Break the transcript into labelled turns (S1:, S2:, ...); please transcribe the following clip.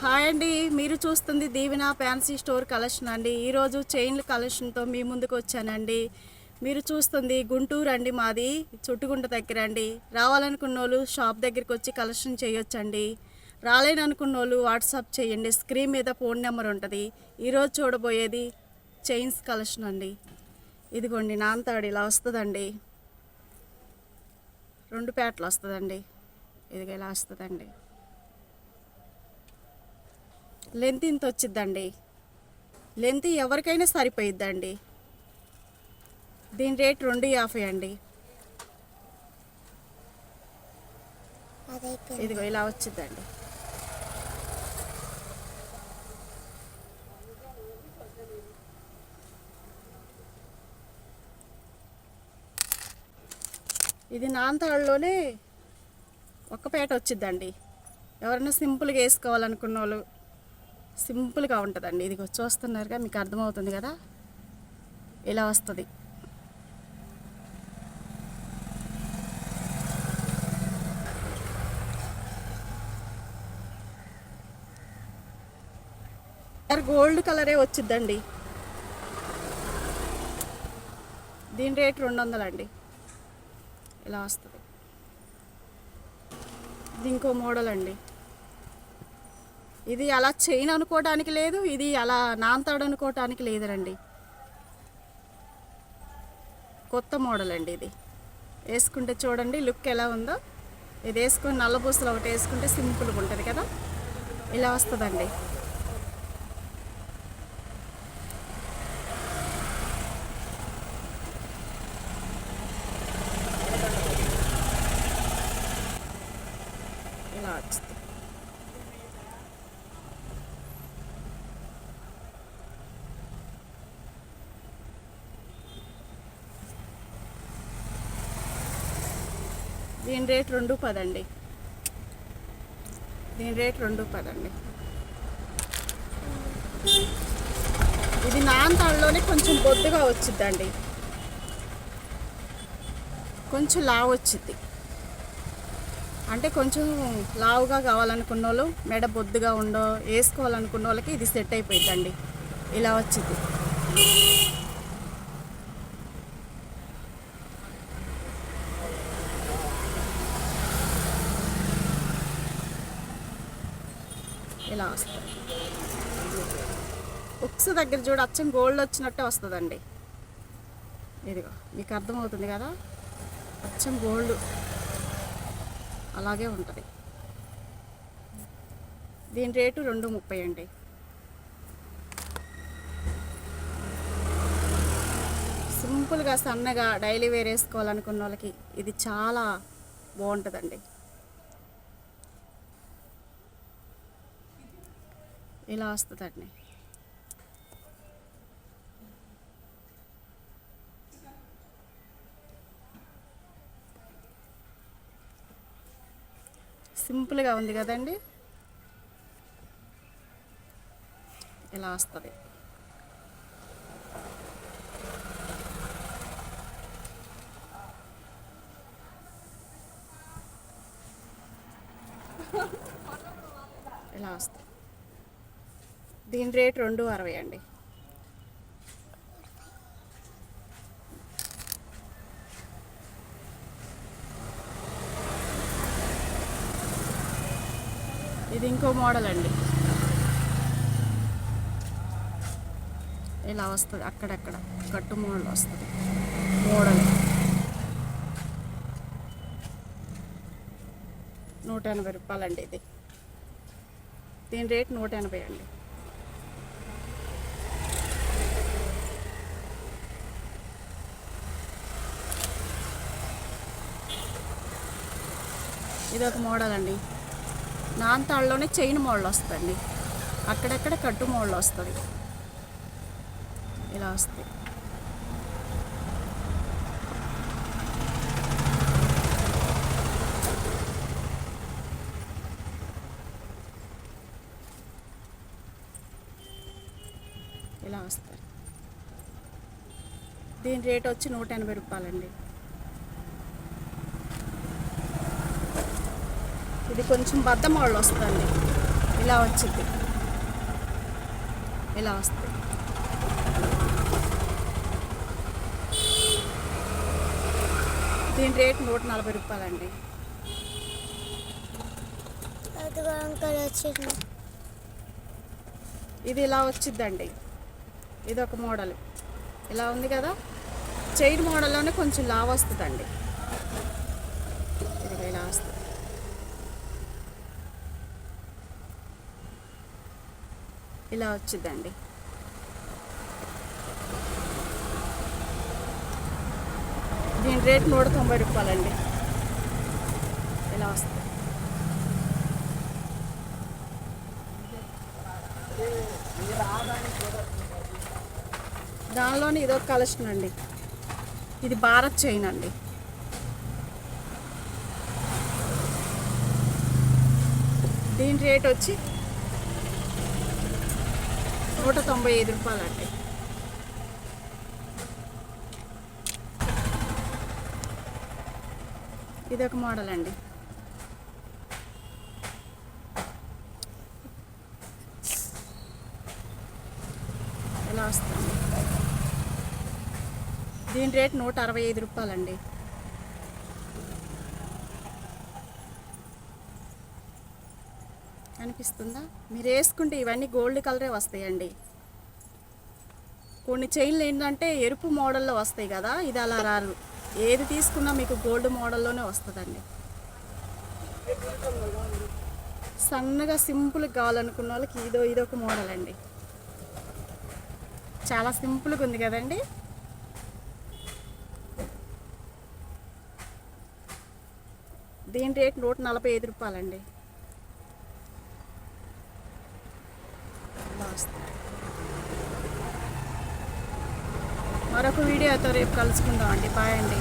S1: Hi అండి, మీరు చూస్తుంది దీవెన ఫ్యాన్సీ స్టోర్ కలెక్షన్ అండి. ఈరోజు చైన్ల కలెక్షన్తో మీ ముందుకు వచ్చానండి. మీరు చూస్తుంది గుంటూరు అండి, మాది చుట్టుగుంట దగ్గర అండి. రావాలనుకున్న వాళ్ళు షాప్ దగ్గరికి వచ్చి కలెక్షన్ చేయొచ్చండి. రాలేననుకున్న వాళ్ళు వాట్సాప్ చేయండి, స్క్రీన్ మీద ఫోన్ నెంబర్ ఉంటుంది. ఈరోజు చూడబోయేది చైన్స్ కలెక్షన్ అండి. ఇదిగోండి నాంతాడు ఇలా వస్తుందండి, 2 పేటలు వస్తుందండి. ఇదిగో ఇలా వస్తుందండి. లెంత్ ఇంత వచ్చిద్దండి. లెంత్ ఎవరికైనా సరిపోయిద్దండి. దీని రేట్ 250 అండి. ఇదిగో ఇలా వచ్చిద్దండి. ఇది నాంతాడులోనే ఒక్క పేట వచ్చిద్దండి. ఎవరైనా సింపుల్గా వేసుకోవాలనుకున్న వాళ్ళు సింపుల్గా ఉంటుందండి. ఇది చూస్తున్నారుగా, మీకు అర్థమవుతుంది కదా, ఇలా వస్తుంది. గోల్డ్ కలరే వచ్చిద్దండి. దీని రేట్ 200 అండి. ఇలా వస్తుంది. ఇది ఇంకో మోడల్ అండి. ఇది అలా చైన్ అనుకోవడానికి లేదు, ఇది అలా నాంతాడు అనుకోవటానికి లేదండి. కొత్త మోడల్ అండి. ఇది వేసుకుంటే చూడండి లుక్ ఎలా ఉందో. ఇది వేసుకొని నల్లబూసలు ఒకటి వేసుకుంటే సింపుల్గా ఉంటుంది కదా, ఇలా వస్తుందండి. ఇలా వస్తుంది. దీని రేట్ 210 అండి. దీని రేట్ 210 అండి. ఇది నాంతాడులోనే కొంచెం బొద్దుగా వచ్చిద్దండి, కొంచెం లావు వచ్చిద్ది. అంటే కొంచెం లావుగా కావాలనుకున్న వాళ్ళు, మెడ బొద్దుగా ఉండో వేసుకోవాలనుకున్న వాళ్ళకి ఇది సెట్ అయిపోయిద్దండి. ఇలా వచ్చింది. ఇలా వస్తుంది. ఉక్స్ దగ్గర చూడ అచ్చం గోల్డ్ వచ్చినట్టే వస్తుందండి. ఇదిగో మీకు అర్థమవుతుంది కదా, అచ్చం గోల్డ్ అలాగే ఉంటుంది. దీని రేటు 230 అండి. సింపుల్గా సన్నగా డైలీ వేర్ వేసుకోవాలనుకున్న వాళ్ళకి ఇది చాలా బాగుంటుందండి. ఇలా వస్తుందండి. సింపుల్గా ఉంది కదండి, ఇలా వస్తుంది. ఇలా వస్తుంది. దీని రేట్ 260 అండి. ఇది ఇంకో మోడల్ అండి. ఇలా వస్తుంది, అక్కడక్కడ కట్టు మోడల్ వస్తుంది. మోడల్ 180 రూపాయలండి. ఇది దీని రేట్ 180 అండి. ఇది ఒక మోడల్ అండి. నాంతాడులోనే చైన్ మోడల్ వస్తుందండి, అక్కడక్కడ కట్టు మోడల్ వస్తుంది. ఇలా వస్తుంది. ఇలా వస్తుంది. దీని రేట్ వచ్చి 180 రూపాయలండి. ఇది కొంచెం బద్ద మోడల్ వస్తుందండి. ఇలా వచ్చింది, ఇలా వస్తుంది. దీని రేట్ 140 రూపాయలండి. ఇది ఇలా వచ్చిద్దండి. ఇది ఒక మోడల్ ఇలా ఉంది కదా. చైన్ మోడల్లోనే కొంచెం లావు వస్తుందండి. ఇది ఇలా వస్తుంది. ఇలా వచ్చిందండి. దీని రేట్ 190 రూపాయలండి. ఇలా వస్తుంది. దానిలోనే ఇదొక కలెక్షన్ అండి. ఇది భారత్ చైన్ అండి. దీని రేట్ వచ్చి 195 రూపాయలండి. ఇదొక మోడల్ అండి. ఇలా వస్తుంది. దీని రేట్ 165 రూపాయలండి. అనిపిస్తుందా? మీరు వేసుకుంటే ఇవన్నీ గోల్డ్ కలరే వస్తాయండి. కొన్ని చైన్లు ఏంటంటే ఎరుపు మోడల్లో వస్తాయి కదా, ఇది అలా రాదు. ఏది తీసుకున్నా మీకు గోల్డ్ మోడల్లోనే వస్తుందండి. సన్నగా సింపుల్గా కావాలనుకున్న వాళ్ళకి ఇదొక మోడల్ అండి. చాలా సింపుల్గా ఉంది కదండి. దీని రేట్ 145 రూపాయలండి. మరొక వీడియోతో రేపు కలుసుకుందాం అండి. బాయ్ అండి.